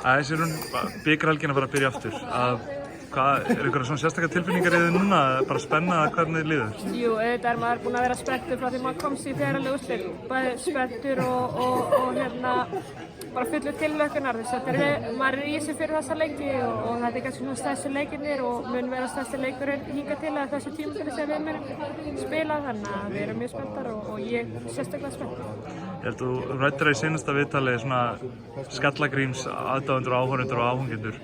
Þessi bikarhelgin að fara að byrja aftur. Hvað, einhverja svona sérstakar tilfinningar í þið núna? Bara spenna hvernig þið líður? Jú, auðvitað maður búinn að vera spenntur frá því maður komst í fyrralegu úrslit. Bæði spenntur og bara fullur tilhlökkunar. Maður í þessu fyrir þessa leiki og þetta kannski svona stærstu leikirnir og mun vera stærsti leikurinn hingað til að þessu tímabili sem við munum spila. Þannig að við erum mjög spenntar og ég sérstaklega spennt. Ég held að þú ræddir í seinasta viðtali svona skallagríms aðdáendur og áhorfendur og áhengendur.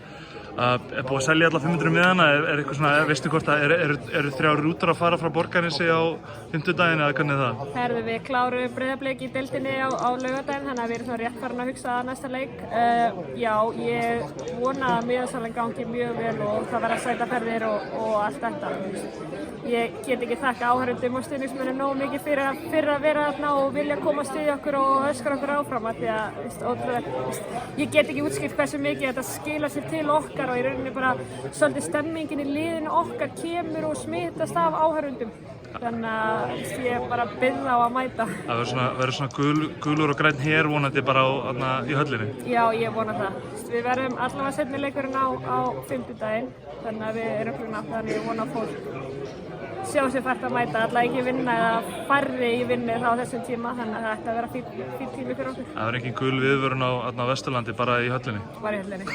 Er búið að selja alla 500 miðana? Eitthvað svona, veistu hvort að eru 3 rútur að fara frá Borgarnesi á 50 daginn eða hvernig er það? Herðu, við klárum Breiðablik í deildinni á laugardaginn, þannig að við erum svona rétt farin að hugsa að næsta leik. Já, ég vona að miðasalan gangi mjög vel og það verða sætaferðir og allt þetta. Ég get ekki þakka áhorfendum og stuðningsmönnum nógu mikið fyrir að vera þarna og vilja koma að styðja okkur og öskra okkur áfram af því að ég get ekki útskýrt hversu mikið þetta skilar sér til okkar og í rauninni bara svolítið stemmingin í liðinu okkar kemur og smitast af áhorfendum. Þannig að ég bara bið á að mæta. Það verður svona gulur og grænn her vonandi bara í höllinni? Já, ég vona það. Við verðum allavega seinni leikurinn á 50 daginn, þannig að við erum klukkan 8 þannig að ég vona að fólk sjá sér fært að mæta, alltaf ekki vinna eða færri í vinnu þá á þessum tíma, þannig að það ætti að vera fín tími fyrir okkur. Það verður engin gul viðvörun á Vesturlandi, bara í höllinni? Bara í höllinni.